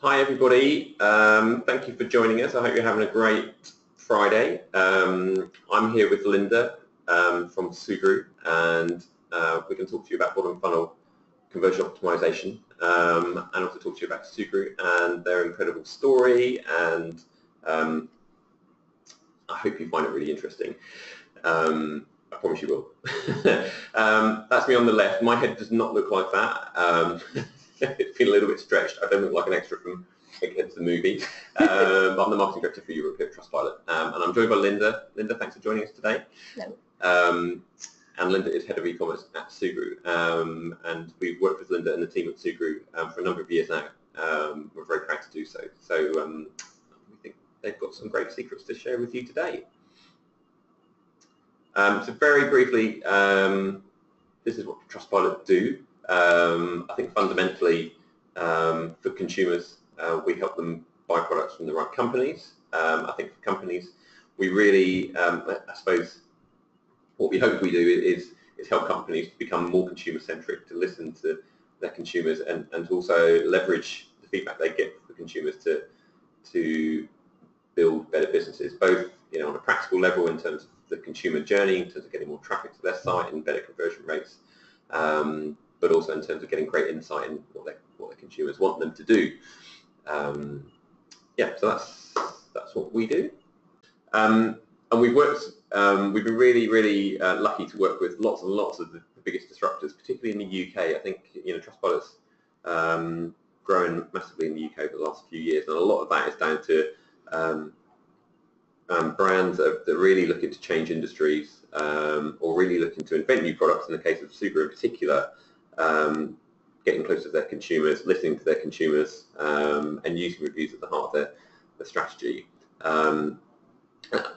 Hi everybody, thank you for joining us. I hope you're having a great Friday. I'm here with Linda from Sugru, and we can talk to you about bottom funnel conversion optimization, and also talk to you about Sugru and their incredible story, and I hope you find it really interesting. I promise you will. That's me on the left. My head does not look like that. It's been a little bit stretched. I don't look like an extra from Eggheads the movie. But I'm the marketing director for Europe here at Trustpilot. And I'm joined by Linda. Linda, thanks for joining us today. Hello. And Linda is head of e-commerce at Sugru. And we've worked with Linda and the team at Sugru for a number of years now. We're very proud to do so. So we think they've got some great secrets to share with you today. So very briefly, this is what Trustpilot do. I think fundamentally for consumers, we help them buy products from the right companies. I think for companies, we really, I suppose, what we hope we do is help companies become more consumer-centric, to listen to their consumers and to also leverage the feedback they get from the consumers to build better businesses, both on a practical level in terms of the consumer journey, in terms of getting more traffic to their site and better conversion rates, but also in terms of getting great insight in what the consumers want them to do. Yeah, so that's what we do. And we've been really lucky to work with lots and lots of the biggest disruptors, particularly in the UK. I think Trustpilot's grown massively in the UK over the last few years, and a lot of that is down to brands that are really looking to change industries, or really looking to invent new products. In the case of Sugru in particular, getting close to their consumers, listening to their consumers, and using reviews at the heart of their strategy. And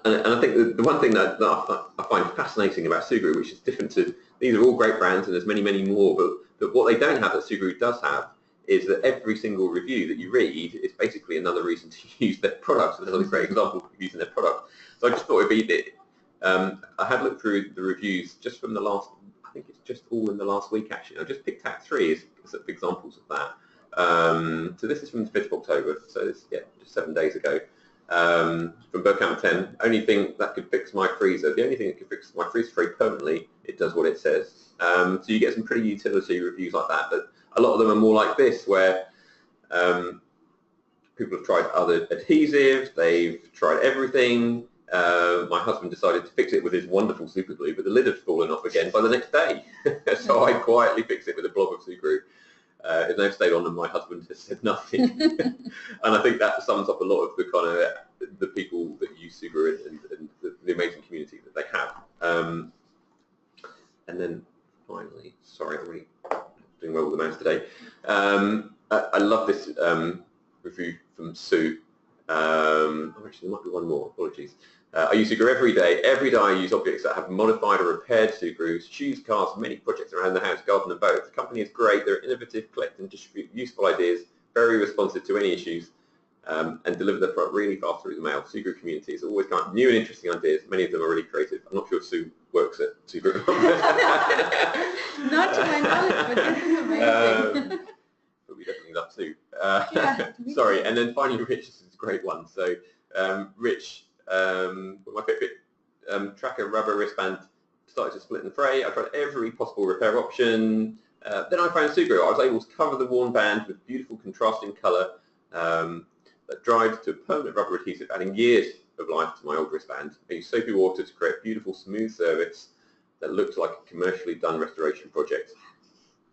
I think the one thing that I find fascinating about Sugru, which is different to, these are all great brands and there's many more, but what they don't have that Sugru does have is that every single review that you read is basically another reason to use their products. Another great example of using their product. So I just thought it'd be, I had looked through the reviews just from the last, I think it's just all in the last week actually. I just picked out 3 as examples of that. So this is from the 5th of October, so it's just 7 days ago. From Burkham 10, only thing that could fix my freezer, the only thing that could fix my freezer very permanently, it does what it says. So you get some pretty utility reviews like that, but a lot of them are more like this, where people have tried other adhesives, they've tried everything. My husband decided to fix it with his wonderful super glue, but the lid had fallen off again by the next day. So I quietly fixed it with a blob of Sugru. It's now stayed on and my husband has said nothing. And I think that sums up a lot of the kind of the people that use Sugru and the amazing community that they have. And then finally, sorry, I'm really doing well with the mouse today. I love this review from Sue. Actually, there might be one more, apologies. I use Sugru every day. Every day I use objects that have modified or repaired Sugrus, shoes, cars, many projects around the house, garden and both. The company is great. They're innovative, collect and distribute useful ideas, very responsive to any issues, and deliver their product really fast through the mail. Sugru community is always got new and interesting ideas. Many of them are really creative. I'm not sure if Sue works at Sugru. Not to my knowledge, but this is amazing. But we definitely love Sue. Sorry, and then finally Rich, this is a great one. So Rich, my Fitbit tracker rubber wristband started to split and fray. I tried every possible repair option. Then I found Sugru. I was able to cover the worn band with beautiful contrasting colour that dried to a permanent rubber adhesive, adding years of life to my old wristband. I used soapy water to create beautiful smooth surface that looked like a commercially done restoration project.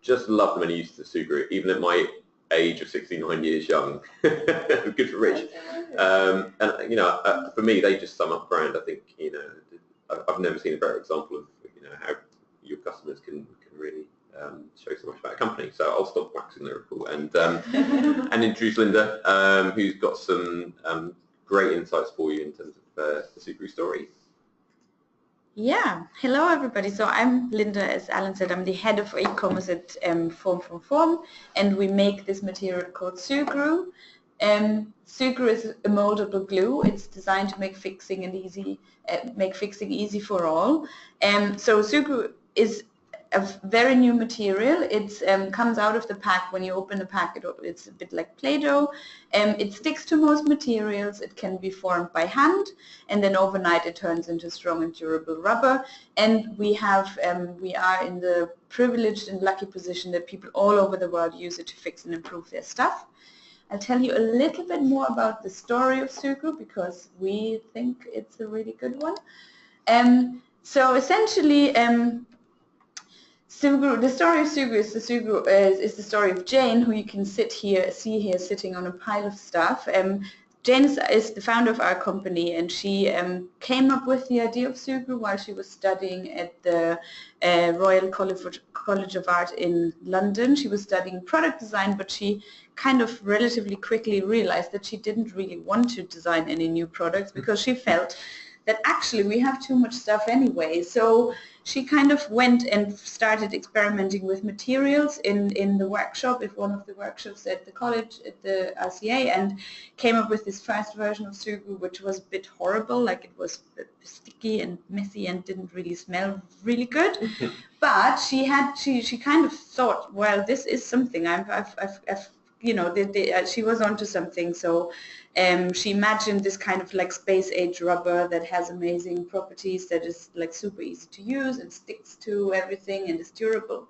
Just love the many uses of Sugru, even at my age of 69 years young. Good for Rich. And for me, they just sum up brand. I think I've never seen a better example of how your customers can really show so much about a company. So I'll stop waxing lyrical and introduce Linda, who's got some great insights for you in terms of the Sugru story. Yeah, hello everybody. So I'm Linda, as Alan said. I'm the head of e-commerce at Form from Form, and we make this material called Sugru. Sugru is a moldable glue. It's designed to make fixing easy for all. So Sugru is a very new material. It comes out of the pack. When you open the pack, it's a bit like Play-Doh. It sticks to most materials. It can be formed by hand, and then overnight it turns into strong and durable rubber. And we are in the privileged and lucky position that people all over the world use it to fix and improve their stuff. I'll tell you a little bit more about the story of Sugru because we think it's a really good one. So essentially, Sugru, the story of Sugru is the story of Jane, who you can see here sitting on a pile of stuff. Jane is the founder of our company, and she came up with the idea of Sugru while she was studying at the Royal College of Art in London. She was studying product design, but she kind of relatively quickly realized that she didn't really want to design any new products because she felt that actually we have too much stuff anyway. So she kind of went and started experimenting with materials in the workshop, at one of the workshops at the college, at the RCA, and came up with this first version of Sugru, which was a bit horrible, like it was sticky and messy and didn't really smell really good. But she kind of thought, well, this is something. She was onto something. So she imagined this kind of like space age rubber that has amazing properties, that is like super easy to use and sticks to everything and is durable.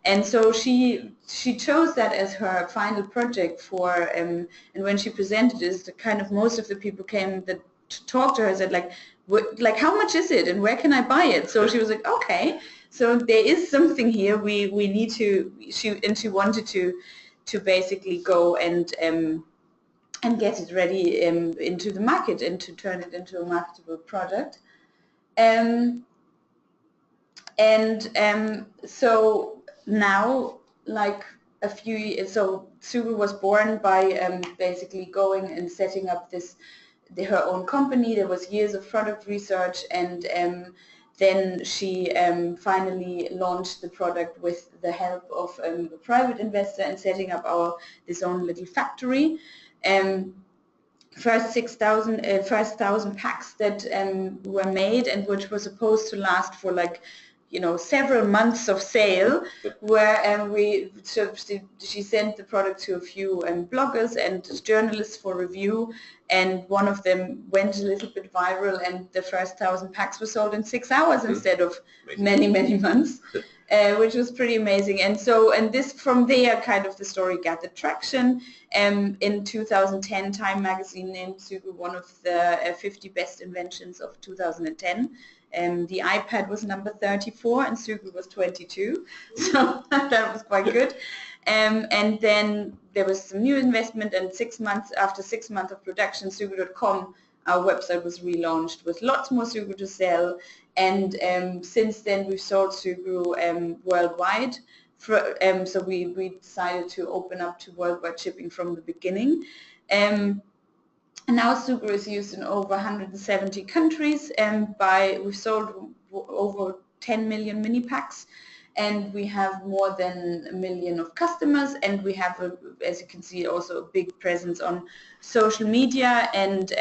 And so she chose that as her final project for, and when she presented it, the kind of most of the people came to talk to her and said like how much is it and where can I buy it? So she was like, okay, so there is something here. We need to. She wanted to basically go and get it ready into the market and to turn it into a marketable product. So now, like a few years, so Sugru was born by basically going and setting up her own company. There was years of product research, and then she finally launched the product with the help of a private investor and setting up this own little factory. First 1,000 packs that were made, and which were supposed to last for several months of sale, where she sent the product to a few bloggers and journalists for review, and one of them went a little bit viral, and the first 1,000 packs were sold in 6 hours instead of many months, which was pretty amazing. And this from there kind of the story gathered traction. In 2010, Time magazine named Sugru one of the 50 best inventions of 2010. The iPad was number 34 and Sugru was 22, so that was quite good. And then there was some new investment, and after 6 months of production, Sugru.com, our website, was relaunched with lots more Sugru to sell. And since then we've sold Sugru worldwide. So we decided to open up to worldwide shipping from the beginning. And now Sugru is used in over 170 countries, and we've sold over 10 million mini packs, and we have more than 1 million of customers, and we have, as you can see, also a big presence on social media, and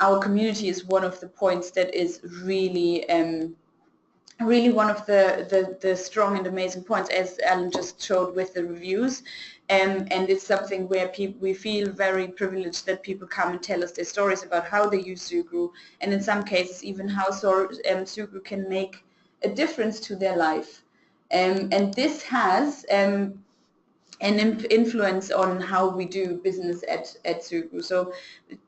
our community is one of the points that is really one of the strong and amazing points, as Alan just showed with the reviews. And it's something where we feel very privileged that people come and tell us their stories about how they use Sugru, and in some cases even how Sugru can make a difference to their life. And this has an influence on how we do business at Sugru. So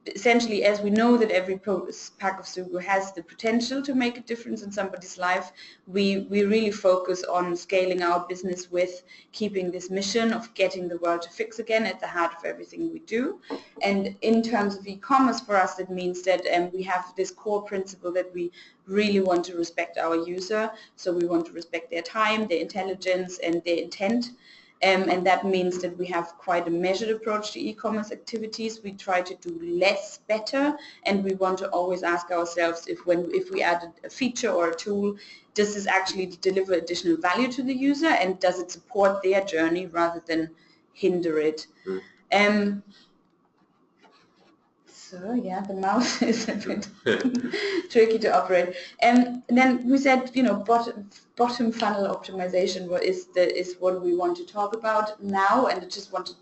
essentially, as we know that every pack of Sugru has the potential to make a difference in somebody's life, we really focus on scaling our business with keeping this mission of getting the world to fix again at the heart of everything we do. And in terms of e-commerce, for us, it means that we have this core principle that we really want to respect our user. So we want to respect their time, their intelligence, and their intent. And that means that we have quite a measured approach to e-commerce activities. We try to do less better, and we want to always ask ourselves if we add a feature or a tool, does this actually deliver additional value to the user, and does it support their journey rather than hinder it? So yeah, the mouse is a bit tricky to operate. And then we said, you know, bottom funnel optimization is what we want to talk about now, and I just want to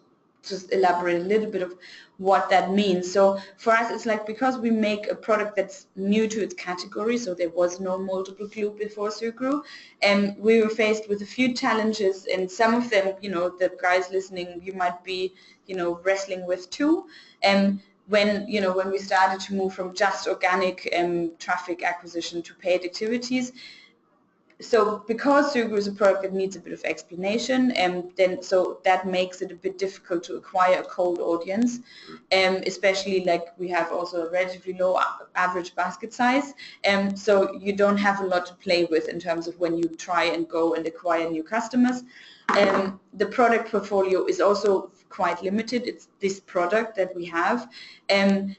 just elaborate a little bit of what that means. So for us, it's like, because we make a product that's new to its category, so there was no multiple glue before Sugru, and we were faced with a few challenges, and some of them, you know, the guys listening, you might be, you know, wrestling with too. When we started to move from just organic traffic acquisition to paid activities. So because Sugru is a product that needs a bit of explanation, so that makes it a bit difficult to acquire a cold audience, especially like we have also a relatively low average basket size, so you don't have a lot to play with in terms of when you try and go and acquire new customers. The product portfolio is also quite limited. It's this product that we have,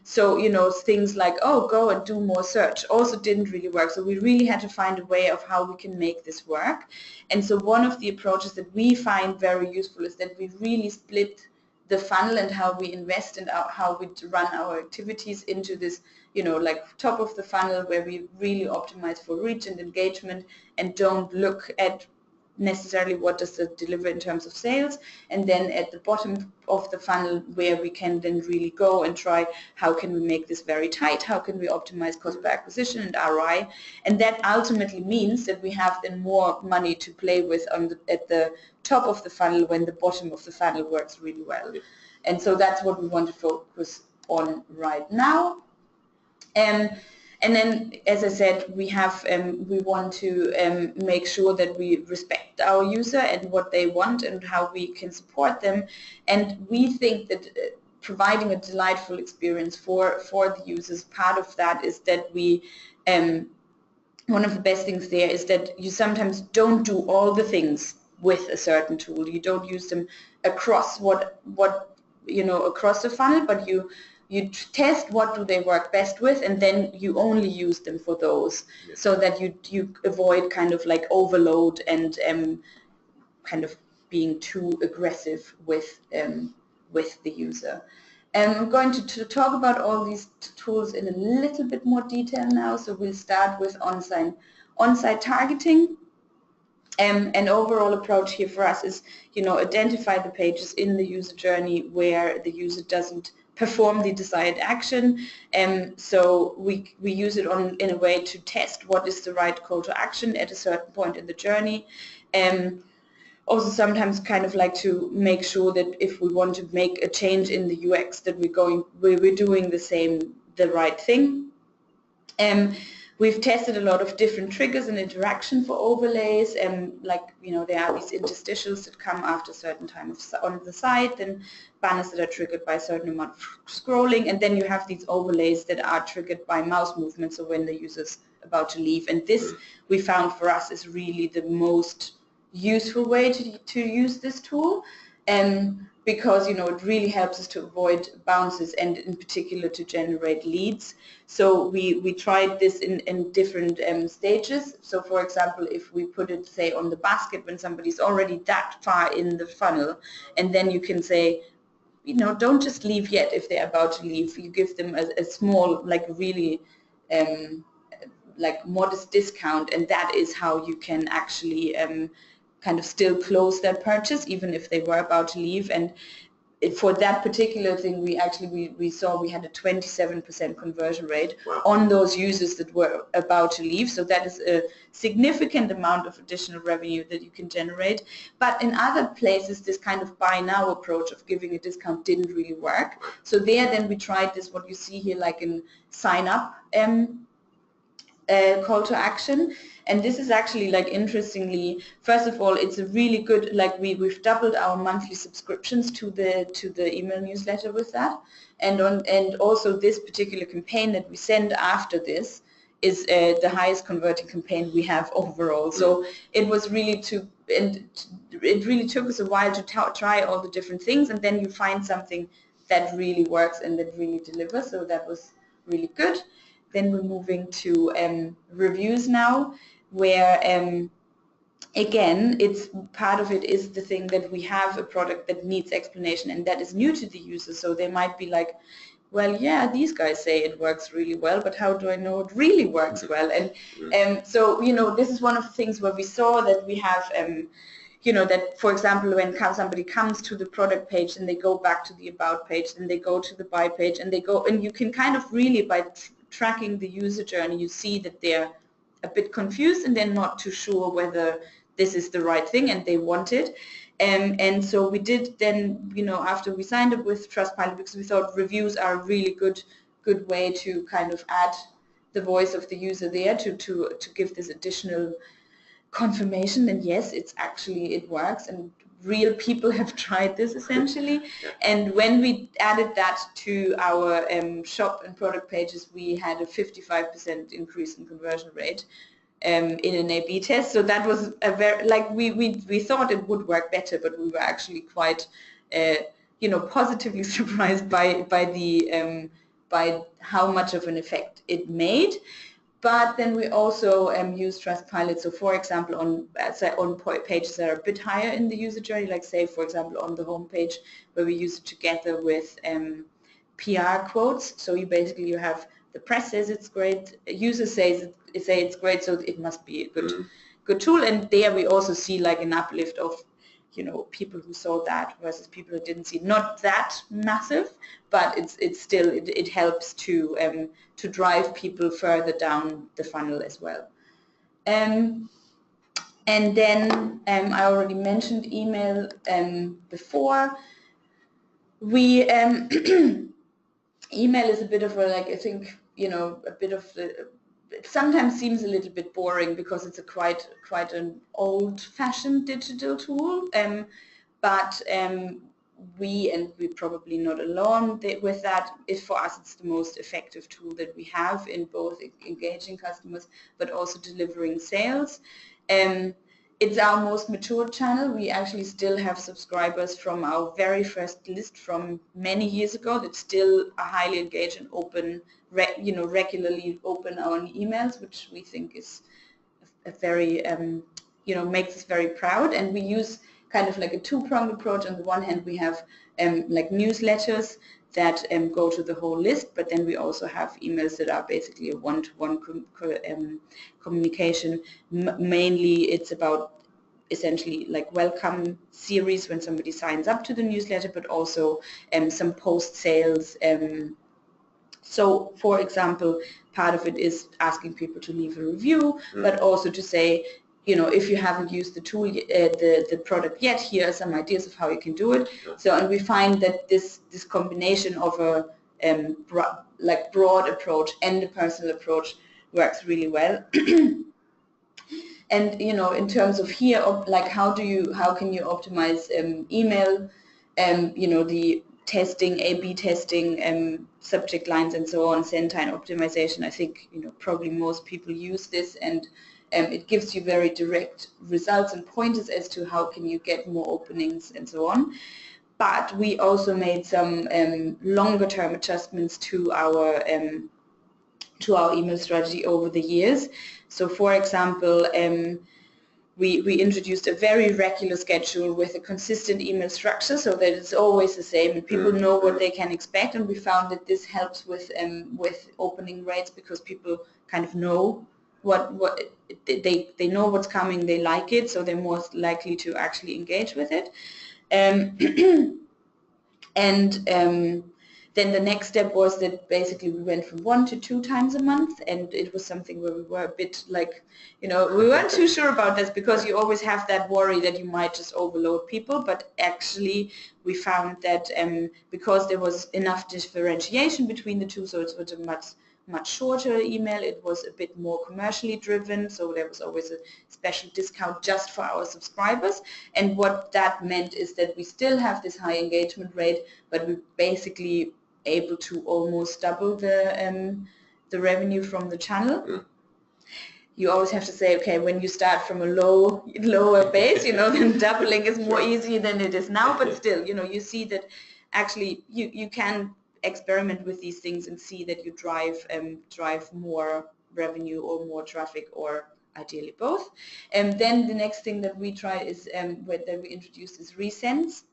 so you know, things like, oh, go and do more search also didn't really work. So we really had to find a way of how we can make this work. And so one of the approaches that we find very useful is that we really split the funnel and how we invest and how we run our activities into this, you know, like top of the funnel, where we really optimize for reach and engagement and don't look at necessarily what does it deliver in terms of sales, and then at the bottom of the funnel, where we can then really go and try how can we make this very tight, how can we optimize cost per acquisition and ROI, and that ultimately means that we have then more money to play with at the top of the funnel when the bottom of the funnel works really well. And so that's what we want to focus on right now. And then, as I said, we want to make sure that we respect our user and what they want and how we can support them. And we think that providing a delightful experience for the users, part of that is that we, one of the best things there is that you sometimes don't do all the things with a certain tool. You don't use them across across the funnel, but you test what do they work best with, and then you only use them for those, so that you avoid kind of like overload and kind of being too aggressive with the user. I'm going to talk about all these tools in a little bit more detail now. So we'll start with on-site targeting. An overall approach here for us is, you know, identify the pages in the user journey where the user doesn't perform the desired action. So we use it in a way to test what is the right call to action at a certain point in the journey. Also sometimes kind of like to make sure that if we want to make a change in the UX, that we're doing the right thing. We've tested a lot of different triggers and interaction for overlays, and like, you know, there are these interstitials that come after a certain time on the site, then banners that are triggered by a certain amount of scrolling, and then you have these overlays that are triggered by mouse movement, so when the user's about to leave. And this, we found for us, is really the most useful way to use this tool, because, you know, it really helps us to avoid bounces and in particular to generate leads. So we tried this in different stages. So for example, if we put it, say, on the basket when somebody's already that far in the funnel, and then you can say, you know, don't just leave yet if they're about to leave. You give them a small, like really like modest discount, and that is how you can actually kind of still close their purchase even if they were about to leave. And for that particular thing, we saw we had a 27% conversion rate on those users that were about to leave. So that is a significant amount of additional revenue that you can generate. But in other places, this kind of buy now approach of giving a discount didn't really work. So then we tried this, what you see here, like in sign up call to action. And this is actually, like, interestingly, first of all, it's a really good, like, we've doubled our monthly subscriptions to the email newsletter with that, and also this particular campaign that we send after this is the highest converting campaign we have overall. So it was really it really took us a while to try all the different things, and then you find something that really works and that really delivers. So that was really good. Then we're moving to reviews now, where again, it's part of it is the thing that we have a product that needs explanation and that is new to the user. So they might be like, well, yeah, these guys say it works really well, but how do I know it really works well? And so, you know, this is one of the things where we saw that we have, you know, that, for example, when somebody comes to the product page and they go back to the about page, and they go to the buy page, and they go, and you can kind of really, by tracking the user journey, you see that they're a bit confused and they're not too sure whether this is the right thing and they want it. And so we did then, you know, after we signed up with Trustpilot, because we thought reviews are a really good way to kind of add the voice of the user there to give this additional confirmation, and yes, it's actually, it works, and real people have tried this essentially. And when we added that to our shop and product pages, we had a 55% increase in conversion rate in an A/B test. So that was a very, like, we thought it would work better, but we were actually quite you know, positively surprised by the by how much of an effect it made. But then we also use Trustpilot. So, for example, on pages that are a bit higher in the user journey, like say, for example, on the home page, where we use it together with PR quotes. So you basically, you have the press says it's great, users say it's great, so it must be a good tool. And there we also see like an uplift of, you know, people who saw that versus people who didn't see. Not that massive, but it's still, it helps to drive people further down the funnel as well. And then I already mentioned email before. We email is a bit of a, like, I think, you know, a bit of it sometimes seems a little bit boring because it's a quite an old-fashioned digital tool, but we're probably not alone with that. For us, it's the most effective tool that we have in both engaging customers but also delivering sales. It's our most mature channel. We actually still have subscribers from our very first list from many years ago that still are highly engaged and open, you know, regularly open our emails, which we think is a very, you know, makes us very proud. And we use kind of like a two-pronged approach. On the one hand, we have like newsletters that go to the whole list, but then we also have emails that are basically a one-to-one communication. Mainly it's about essentially like welcome series when somebody signs up to the newsletter, but also some post-sales. So, for example, part of it is asking people to leave a review, but also to say, you know, if you haven't used the tool, the product yet, here are some ideas of how you can do it. So, and we find that this combination of a broad approach and a personal approach works really well. And, you know, in terms of here, like how can you optimize email, you know, the testing, A/B testing, subject lines and so on, send time optimization. I think, you know, probably most people use this, and it gives you very direct results and pointers as to how can you get more openings and so on. But we also made some longer term adjustments to our email strategy over the years. So, for example, we introduced a very regular schedule with a consistent email structure, so that it's always the same and people know what they can expect. And we found that this helps with opening rates, because people kind of know what they know what's coming, they like it, so they're more likely to actually engage with it. Then the next step was that basically we went from 1 to 2 times a month, and it was something where we were a bit like, you know, we weren't too sure about this, because you always have that worry that you might just overload people. But actually we found that because there was enough differentiation between the two, so it was a much shorter email, it was a bit more commercially driven, so there was always a special discount just for our subscribers. And what that meant is that we still have this high engagement rate, but we basically able to almost double the revenue from the channel. You always have to say, okay, when you start from a lower base, you know, then doubling is more easy than it is now. But still, you know, you see that actually you can experiment with these things and see that you drive more revenue or more traffic, or ideally both. And then the next thing that we try is that we introduced is resends.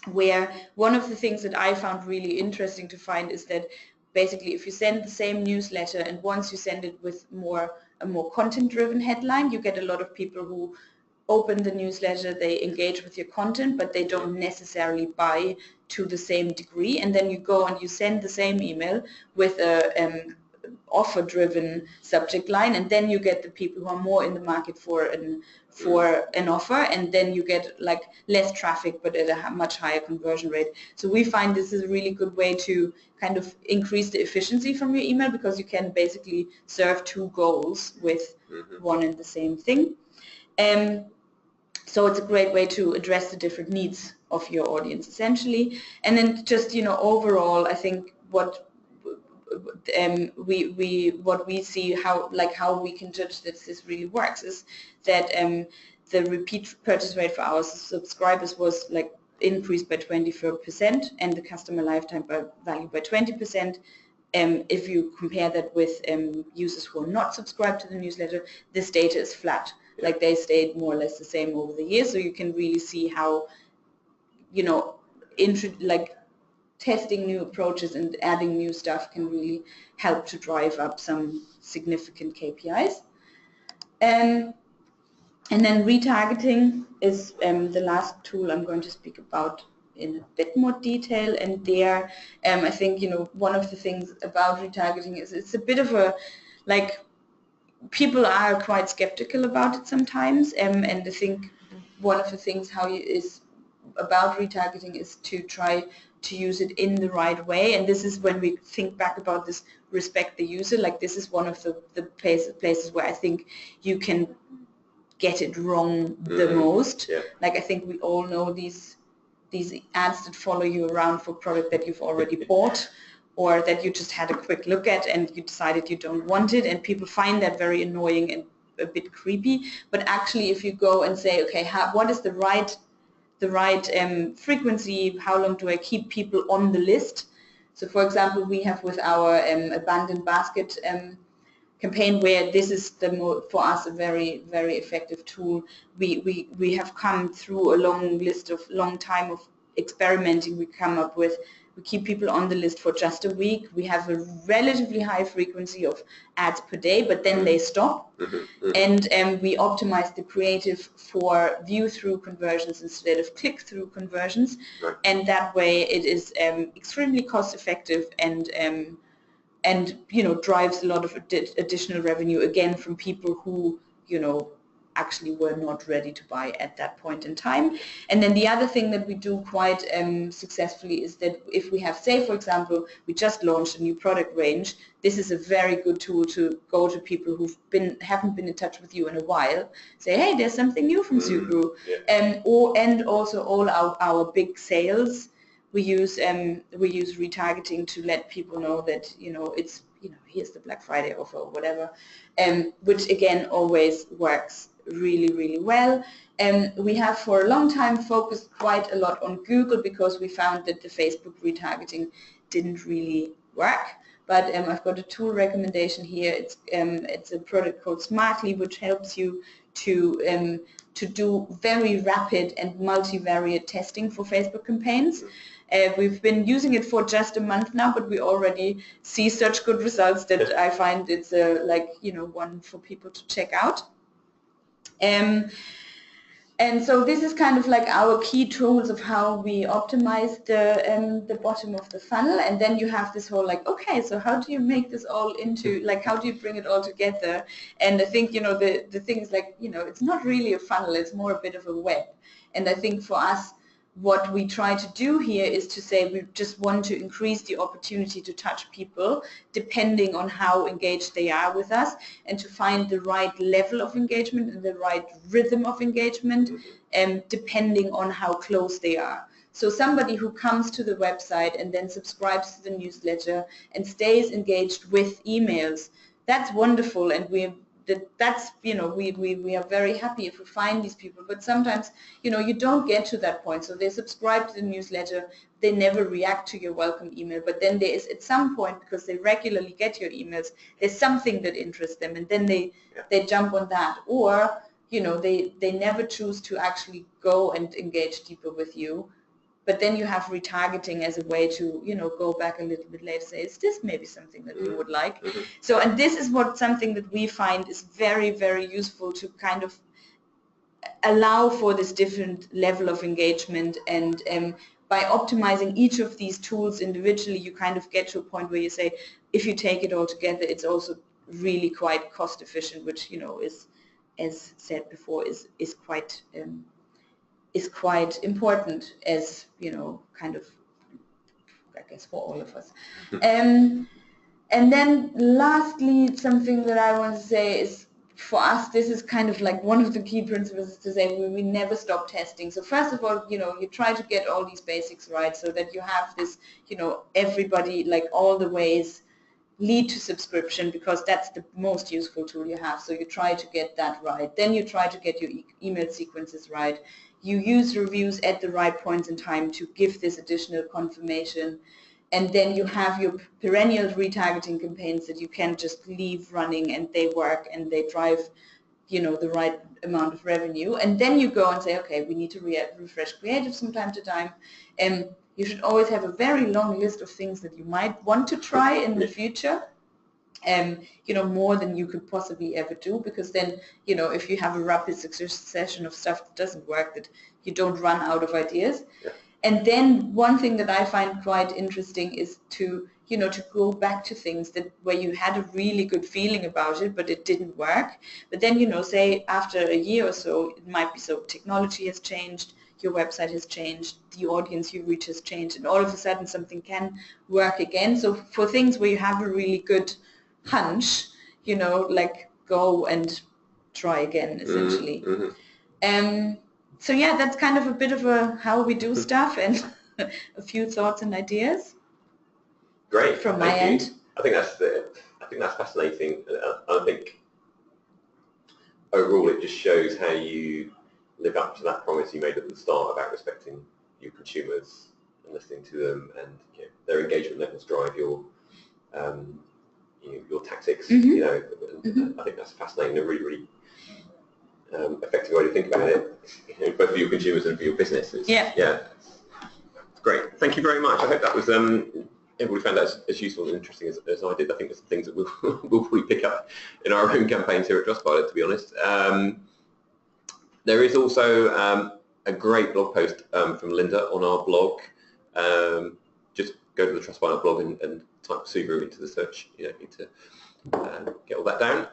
where one of the things that I found really interesting to find is that basically if you send the same newsletter and once you send it with a more content-driven headline, you get a lot of people who open the newsletter, they engage with your content, but they don't necessarily buy to the same degree. And then you go and you send the same email with a offer-driven subject line, and then you get the people who are more in the market for an offer, and then you get like less traffic but at a much higher conversion rate. So we find this is a really good way to kind of increase the efficiency from your email, because you can basically serve two goals with one and the same thing. So it's a great way to address the different needs of your audience essentially. And then just, you know, overall, I think what we see how we can judge that this really works is that the repeat purchase rate for our subscribers was like increased by 24% and the customer lifetime value by 20%. If you compare that with users who are not subscribed to the newsletter, this data is flat. Like they stayed more or less the same over the years. So you can really see how, you know, testing new approaches and adding new stuff can really help to drive up some significant KPIs. And then retargeting is the last tool I'm going to speak about in a bit more detail. And there, I think, you know, one of the things about retargeting is it's a bit of a, like, people are quite skeptical about it sometimes. And I think one of the things about retargeting is to try to use it in the right way. And this is when we think back about this respect the user, like this is one of the places where I think you can get it wrong the most. Yeah. Like I think we all know these ads that follow you around for product that you've already bought or that you just had a quick look at and you decided you don't want it, and people find that very annoying and a bit creepy. But actually if you go and say, okay, what is the right frequency, how long do I keep people on the list? So for example, we have with our abandoned basket campaign, where this is for us a very, very effective tool. We have come through a long time of experimenting. We keep people on the list for just a week. We have a relatively high frequency of ads per day, but then they stop. And we optimize the creative for view-through conversions instead of click-through conversions. Right. And that way it is extremely cost-effective and you know, drives a lot of additional revenue, again, from people who, you know, actually were not ready to buy at that point in time. And then the other thing that we do quite successfully is that if we have, say, for example, we just launched a new product range, this is a very good tool to go to people who haven't been in touch with you in a while, say, hey, there's something new from Sugru. Yeah. And also all our big sales, we use retargeting to let people know that, you know, it's, you know, here's the Black Friday offer or whatever, which again always works really, really well. We have for a long time focused quite a lot on Google because we found that the Facebook retargeting didn't really work. But I've got a tool recommendation here. It's a product called Smartly, which helps you to do very rapid and multivariate testing for Facebook campaigns. We've been using it for just a month now, but we already see such good results that I find it's one for people to check out. And so this is kind of like our key tools of how we optimize the bottom of the funnel. And then you have this whole like, okay, so how do you make this all into, like, how do you bring it all together? And I think, you know, the thing is like, you know, it's not really a funnel, it's more a bit of a web. And I think for us, what we try to do here is to say we just want to increase the opportunity to touch people depending on how engaged they are with us, and to find the right level of engagement and the right rhythm of engagement depending on how close they are. So somebody who comes to the website and then subscribes to the newsletter and stays engaged with emails, that's wonderful, and we are very happy if we find these people. But sometimes, you know, you don't get to that point. So they subscribe to the newsletter, they never react to your welcome email, but then there is at some point, because they regularly get your emails, there's something that interests them, and then they jump on that. Or, you know, they never choose to actually go and engage deeper with you, but then you have retargeting as a way to, you know, go back a little bit later, say, is this maybe something that you would like? So, and this is something that we find is very, very useful to kind of allow for this different level of engagement, and by optimizing each of these tools individually, you kind of get to a point where you say, if you take it all together, it's also really quite cost efficient, which, you know, is, as said before, is quite important, as, you know, kind of, I guess, for all of us. And then lastly, something that I want to say is, for us, this is kind of like one of the key principles, is to say we never stop testing. So first of all, you know, you try to get all these basics right, so that you have this, you know, everybody, like all the ways lead to subscription, because that's the most useful tool you have. So you try to get that right. Then you try to get your email sequences right. You use reviews at the right points in time to give this additional confirmation. And then you have your perennial retargeting campaigns that you can just leave running, and they work and they drive, you know, the right amount of revenue. And then you go and say, okay, we need to refresh creative from time to time. And you should always have a very long list of things that you might want to try in the future. You know, more than you could possibly ever do, because then, you know, if you have a rapid succession of stuff that doesn't work, that you don't run out of ideas. Yeah. And then one thing that I find quite interesting is to, you know, to go back to things that where you had a really good feeling about it, but it didn't work. But then, you know, say after a year or so, it might be so technology has changed, your website has changed, the audience you reach has changed, and all of a sudden something can work again. So for things where you have a really good hunch, you know, like go and try again, essentially. So yeah, that's kind of a bit of a how we do stuff, and a few thoughts and ideas. Great from my end. I think that's fascinating. I think overall it just shows how you live up to that promise you made at the start about respecting your consumers and listening to them, and, you know, their engagement levels drive your your tactics. You know, and I think that's fascinating. A really, really effective way to think about it, you know, both for your consumers and for your business. It's great. Thank you very much. I hope that was everybody found that as useful and interesting as I did. I think there's some things that we'll probably pick up in our own campaigns here at Trustpilot, to be honest. There is also a great blog post from Linda on our blog. Just go to the Trustpilot blog and type Sugru into the search. You don't need to get all that down.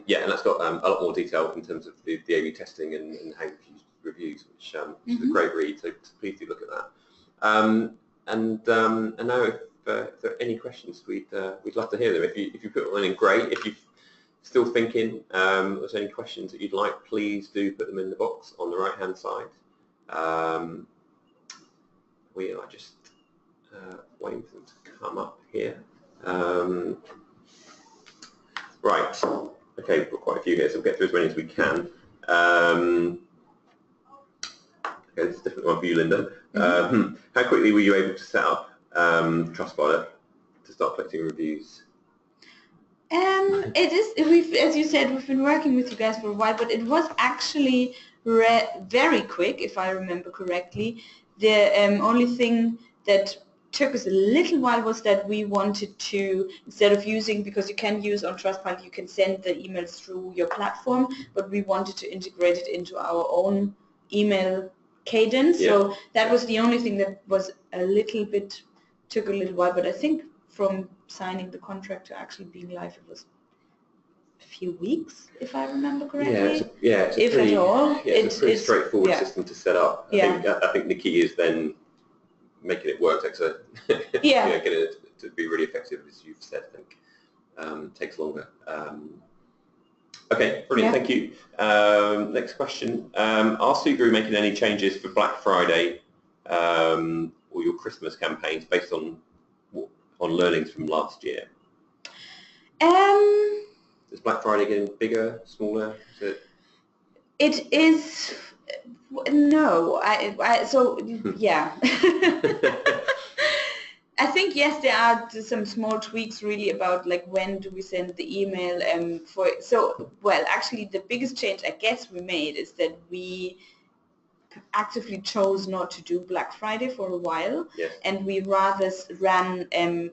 Yeah, and that's got a lot more detail in terms of the A/B testing and how you use reviews, which is a great read. So please do look at that. And now, if there are any questions, we'd love to hear them. If you put one in, great. If you're still thinking, if there's any questions that you'd like, please do put them in the box on the right-hand side. We are just waiting for them to come up here. Right. Okay, we've got quite a few here, so we'll get through as many as we can. Okay, this is a different one for you, Linda. How quickly were you able to set up Trustpilot to start collecting reviews? It is. As you said, we've been working with you guys for a while, but it was actually very quick, if I remember correctly. The only thing that took us a little while was that we wanted to, instead of using, because you can use on Trustpilot, you can send the emails through your platform, but we wanted to integrate it into our own email cadence. Yeah. So that was the only thing that was took a little while, but I think from signing the contract to actually being live, it was a few weeks, if I remember correctly. It's at all. Yeah, it's a pretty straightforward system to set up. I think the key is then making it work. So get it to be really effective, as you've said. I think takes longer. Okay, brilliant. Thank you. Next question: are Sugru making any changes for Black Friday or your Christmas campaigns based on learnings from last year? Is Black Friday getting bigger, smaller? It is. No, yeah. I think yes, there are some small tweaks really about like when do we send the email actually the biggest change I guess we made is that we actively chose not to do Black Friday for a while, Yes. and we rather ran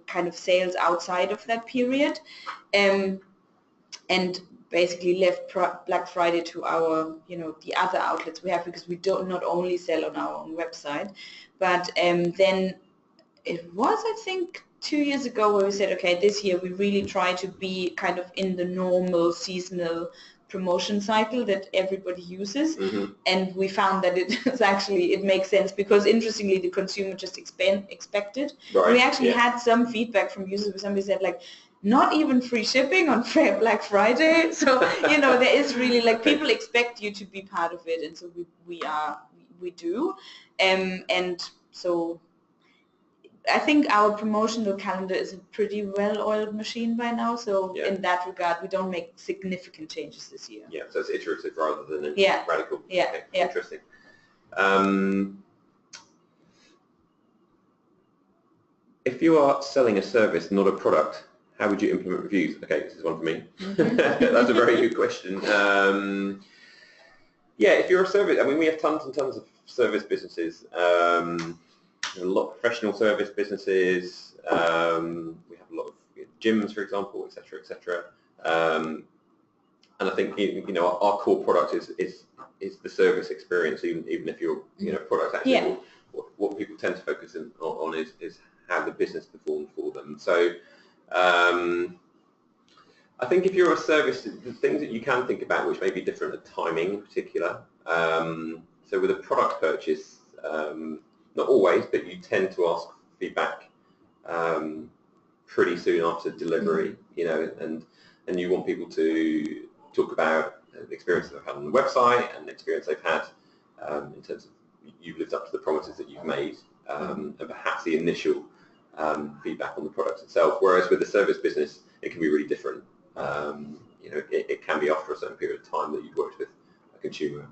kind of sales outside of that period, and basically left Black Friday to our, the other outlets we have, because we don't not only sell on our own website, but then it was, I think, 2 years ago where we said, okay, this year we really try to be kind of in the normal seasonal promotion cycle that everybody uses, and we found that it makes sense, because interestingly the consumer just expected. Right. We actually had some feedback from users where somebody said, like, not even free shipping on Black Friday. So there is really, like, people expect you to be part of it, and so we do, and so I think our promotional calendar is a pretty well-oiled machine by now, so in that regard, we don't make significant changes this year. Yeah, so it's iterative rather than radical. Yeah, okay. Yeah. Interesting. If you are selling a service, not a product, how would you implement reviews? Okay, this is one for me. That's a very good question. If you're a service, I mean, we have tons and tons of service businesses. A lot of professional service businesses. We have a lot of gyms, for example, etc., etc. And I think our core product is the service experience. Even if your product actually, what people tend to focus on is how the business performed for them. So I think if you're a service, the things that you can think about which may be different are timing in particular. So with a product purchase, not always, but you tend to ask feedback pretty soon after delivery, and you want people to talk about the experience they've had on the website and the experience they've had in terms of you've lived up to the promises that you've made, and perhaps the initial feedback on the product itself. Whereas with the service business, it can be really different. It can be after a certain period of time that you've worked with a consumer,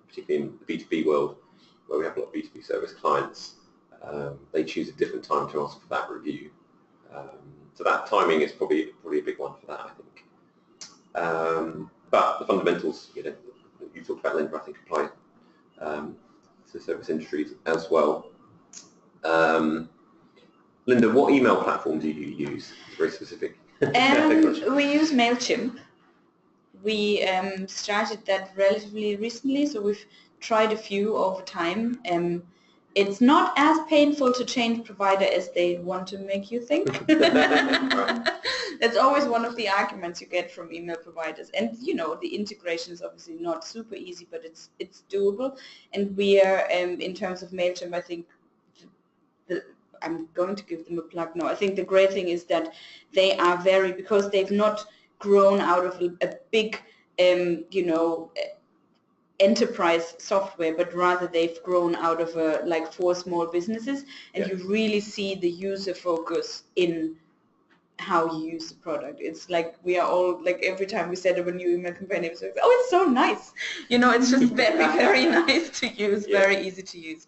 particularly in the B2B world, where we have a lot of B2B service clients. They choose a different time to ask for that review. So that timing is probably a big one for that, I think. But the fundamentals, you talked about, Linda, I think apply to service industries as well. Linda, what email platform do you use? It's very specific. We use MailChimp. We started that relatively recently, so we've tried a few over time. It's not as painful to change provider as they want to make you think. That's always one of the arguments you get from email providers. And the integration is obviously not super easy, but it's doable. And we are, in terms of MailChimp, I think I'm going to give them a plug now. I think the great thing is that they are because they've not grown out of a big, enterprise software, but rather they've grown out of 4 small businesses, and you really see the user focus in how you use the product. It's like we are all, like, every time we set up a new email campaign, it's like, oh, it's so nice. It's just very, very nice to use, very easy to use.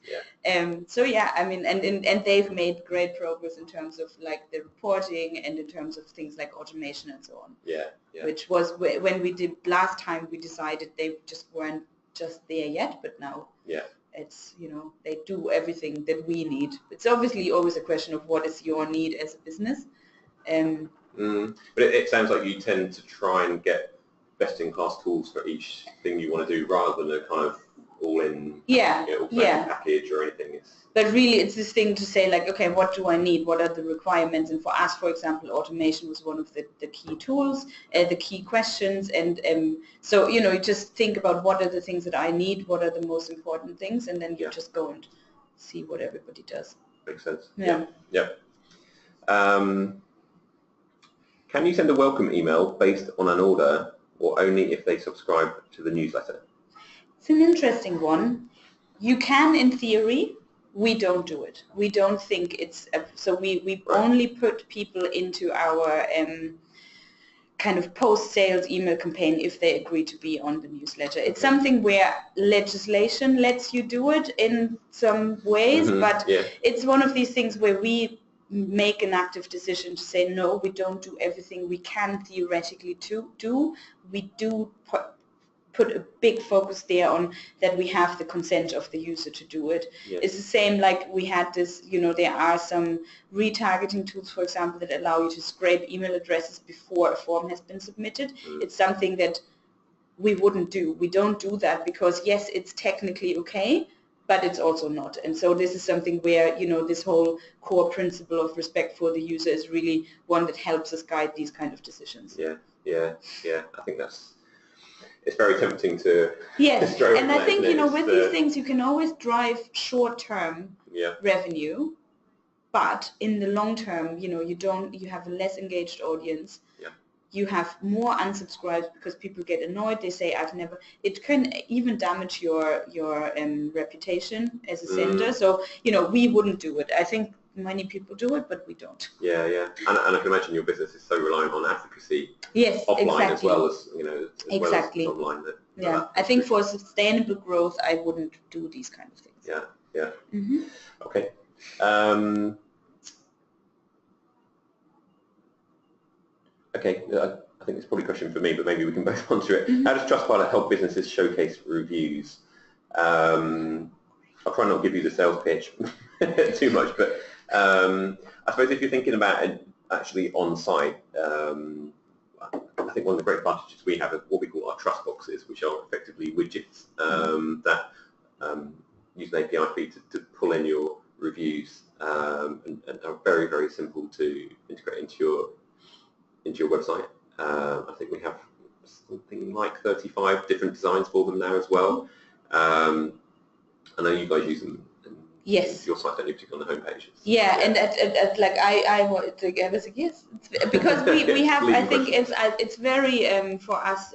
So I mean, and they've made great progress in terms of like the reporting and in terms of things like automation and so on. Which was when we did last time, we decided they just weren't just there yet, but now it's, they do everything that we need. It's obviously always a question of what is your need as a business. But it sounds like you tend to try and get best-in-class tools for each thing you want to do, rather than a kind of all-in package or anything. But really, it's this thing to say, like, okay, what do I need? What are the requirements? And for us, for example, automation was one of the key tools, the key questions. And so, you just think about what are the things that I need, what are the most important things, and then you just go and see what everybody does. Makes sense. Yeah. Can you send a welcome email based on an order, or only if they subscribe to the newsletter? It's an interesting one. You can, in theory. We don't do it. We don't think it's so we only put people into our kind of post-sales email campaign if they agree to be on the newsletter. It's something where legislation lets you do it in some ways, but it's one of these things where we make an active decision to say, no, we don't do everything we can theoretically do. We do put a big focus there on that we have the consent of the user to do it. Yes. It's the same like we had this, you know, there are some retargeting tools, for example, that allow you to scrape email addresses before a form has been submitted. It's something that we wouldn't do. We don't do that because, yes, it's technically okay, but it's also not. And so this is something where, you know, this whole core principle of respect for the user is really one that helps us guide these kind of decisions. Yeah, yeah, yeah. I think it's very tempting to... Yes, and I think, you know, with these things you can always drive short-term revenue, but in the long term, you know, you have a less engaged audience. Yeah. You have more unsubscribes because people get annoyed. They say, it can even damage your reputation as a sender. So, you know, we wouldn't do it. I think many people do it, but we don't. Yeah, yeah. And I can imagine your business is so reliant on advocacy. Yes, offline exactly. as well as, you know, exactly. Well as online. Yeah, I think for sustainable growth, I wouldn't do these kind of things. Yeah, yeah. Mm-hmm. Okay. Okay, I think it's probably a question for me, but maybe we can both answer it. How does Trustpilot help businesses showcase reviews? I'll try not to give you the sales pitch too much, but I suppose if you're thinking about it actually on site, I think one of the great advantages we have is what we call our trust boxes, which are effectively widgets that use an API feed to pull in your reviews and are very, very simple to integrate into your website. I think we have something like 35 different designs for them now as well. I know you guys use them. Yes. Your site, don't you, particularly on the homepage? Yeah, and like I was like yes, because we have. I think it's very for us.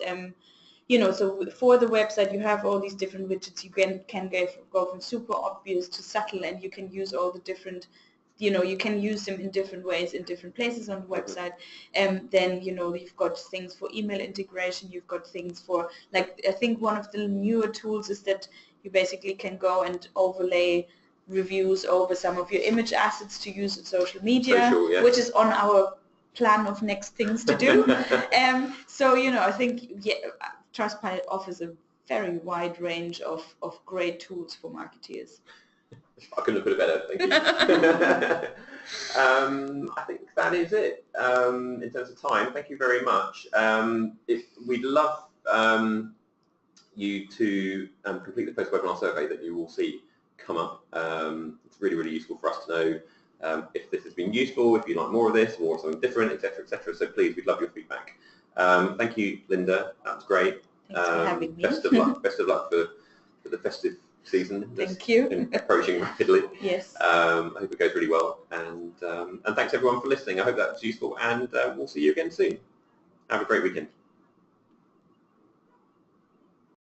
You know, so for the website you have all these different widgets. You can go from super obvious to subtle, and you can use all the different. You know, you can use them in different ways in different places on the website. Then, you know, you've got things for email integration. You've got things for, like, I think one of the newer tools is that you basically can go and overlay reviews over some of your image assets to use in social media, which is on our plan of next things to do. So, you know, I think Trustpilot offers a very wide range of great tools for marketeers. I couldn't have put it better, thank you. I think that is it in terms of time. Thank you very much. We'd love you to complete the post-webinar survey that you will see come up. It's really, really useful for us to know if this has been useful, if you like more of this, more of something different, etc., etc. So please, we'd love your feedback. Thank you, Linda. That was great. Thanks for having me. Best of luck. Best of luck for the festive season. Thank you. Approaching rapidly. Yes. I hope it goes really well. And thanks everyone for listening. I hope that was useful, and we'll see you again soon. Have a great weekend.